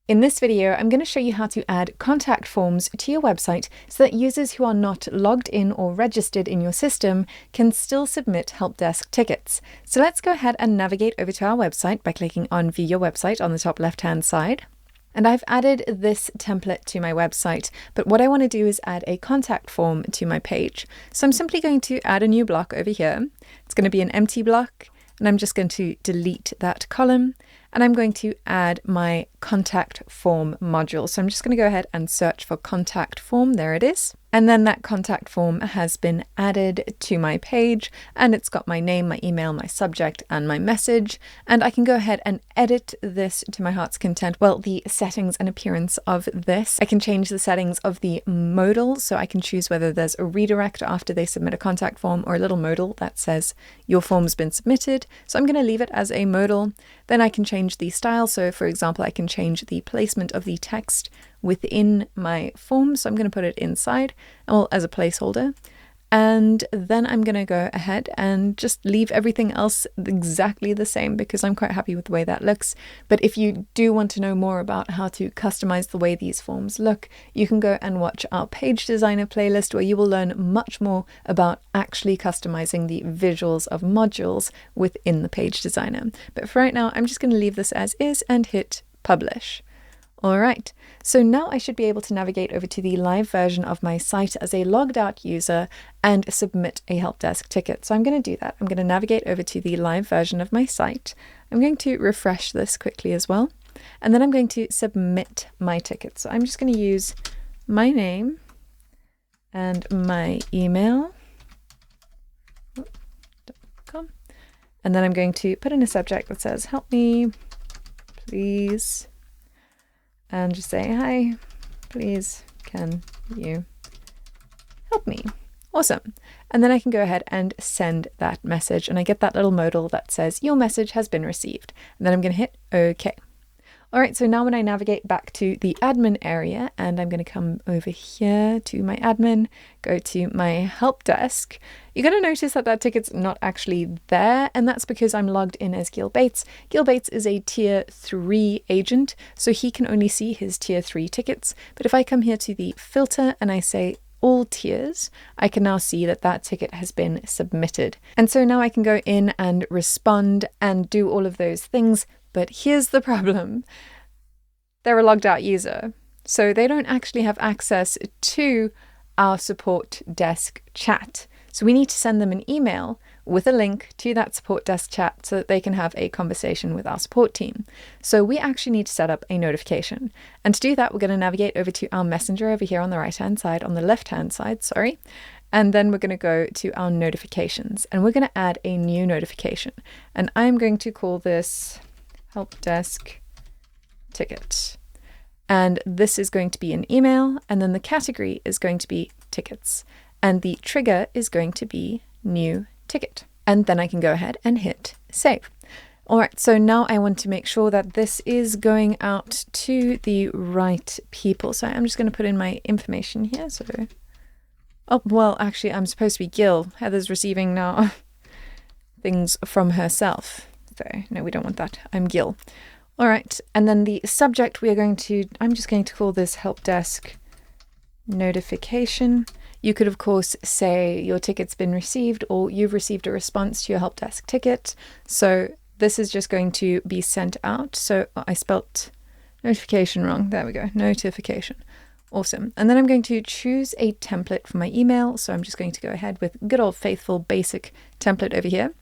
In this video, I'm going to show you how to add contact forms to your website so that users who are not logged in or registered in your system can still submit help desk tickets. So let's go ahead and navigate over to our website by clicking on View Your Website on the top left-hand side. And I've added this template to my website, but what I want to do is add a contact form to my page. So I'm simply going to add a new block over here. It's going to be an empty block, and I'm just going to delete that column. And I'm going to add my contact form module. So I'm just going to go ahead and search for contact form. There it is. And then that contact form has been added to my page, and it's got my name, my email, my subject, and my message. And I can go ahead and edit this to my heart's content. Well, the settings and appearance of this. I can change the settings of the modal, so I can choose whether there's a redirect after they submit a contact form or a little modal that says your form's been submitted. So I'm going to leave it as a modal. Then I can change the style. So for example, I can change the placement of the text within my form. So I'm going to put it inside, well, as a placeholder. And then I'm going to go ahead and just leave everything else exactly the same because I'm quite happy with the way that looks. But if you do want to know more about how to customize the way these forms look, you can go and watch our Page Designer playlist where you will learn much more about actually customizing the visuals of modules within the Page Designer. But for right now, I'm just going to leave this as is and hit publish. All right, so now I should be able to navigate over to the live version of my site as a logged out user and submit a help desk ticket. So I'm going to do that. I'm going to navigate over to the live version of my site. I'm going to refresh this quickly as well. And then I'm going to submit my ticket. So I'm just going to use my name and my email. And then I'm going to put in a subject that says, help me, please. And just say, hi, please, can you help me? Awesome. And then I can go ahead and send that message. And I get that little modal that says your message has been received. And then I'm going to hit OK. All right, so now when I navigate back to the admin area, and I'm going to come over here to my admin, go to my help desk, you're going to notice that that ticket's not actually there, and that's because I'm logged in as Gil Bates. Gil Bates is a tier 3 agent, so he can only see his tier 3 tickets. But if I come here to the filter and I say all tiers, I can now see that that ticket has been submitted. And so now I can go in and respond and do all of those things. But here's the problem. They're a logged out user, so they don't actually have access to our support desk chat. So we need to send them an email with a link to that support desk chat so that they can have a conversation with our support team. So we actually need to set up a notification. And to do that, we're going to navigate over to our messenger over here on the right-hand side, on the left-hand side, sorry. And then we're going to go to our notifications and we're going to add a new notification. And I'm going to call this help desk ticket. And this is going to be an email, and then the category is going to be tickets. And the trigger is going to be new ticket. And then I can go ahead and hit save. All right, so now I want to make sure that this is going out to the right people. So I'm just going to put in my information here. So, oh, well, actually, I'm supposed to be Gil. Heather's receiving now things from herself. So no, we don't want that. I'm Gil. All right. And then the subject I'm just going to call this help desk notification. You could, of course, say your ticket's been received or you've received a response to your help desk ticket. So this is just going to be sent out. So I spelt notification wrong. There we go. Notification. Awesome. And then I'm going to choose a template for my email. So I'm just going to go ahead with good old faithful basic template over here.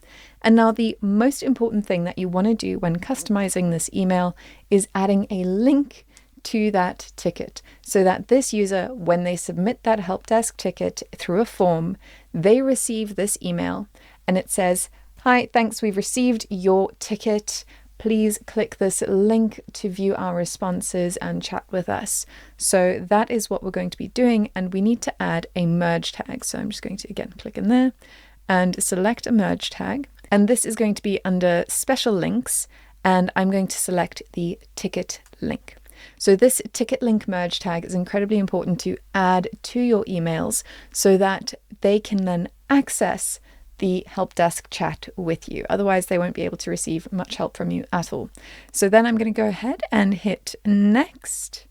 And now the most important thing that you want to do when customizing this email is adding a link to that ticket so that this user, when they submit that help desk ticket through a form, they receive this email and it says, hi, thanks, we've received your ticket. Please click this link to view our responses and chat with us. So that is what we're going to be doing. And we need to add a merge tag. So I'm just going to, again, click in there and select a merge tag. And this is going to be under special links. And I'm going to select the ticket link. So this ticket link merge tag is incredibly important to add to your emails so that they can then access the help desk chat with you. Otherwise, they won't be able to receive much help from you at all. So then I'm going to go ahead and hit next.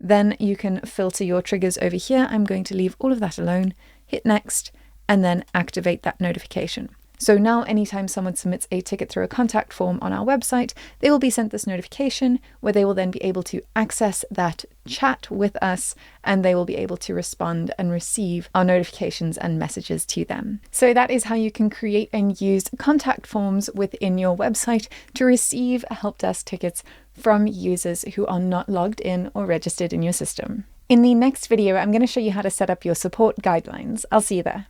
Then you can filter your triggers over here. I'm going to leave all of that alone, hit next, and then activate that notification. So now anytime someone submits a ticket through a contact form on our website, they will be sent this notification where they will then be able to access that chat with us, and they will be able to respond and receive our notifications and messages to them. So that is how you can create and use contact forms within your website to receive help desk tickets from users who are not logged in or registered in your system. In the next video, I'm going to show you how to set up your support guidelines. I'll see you there.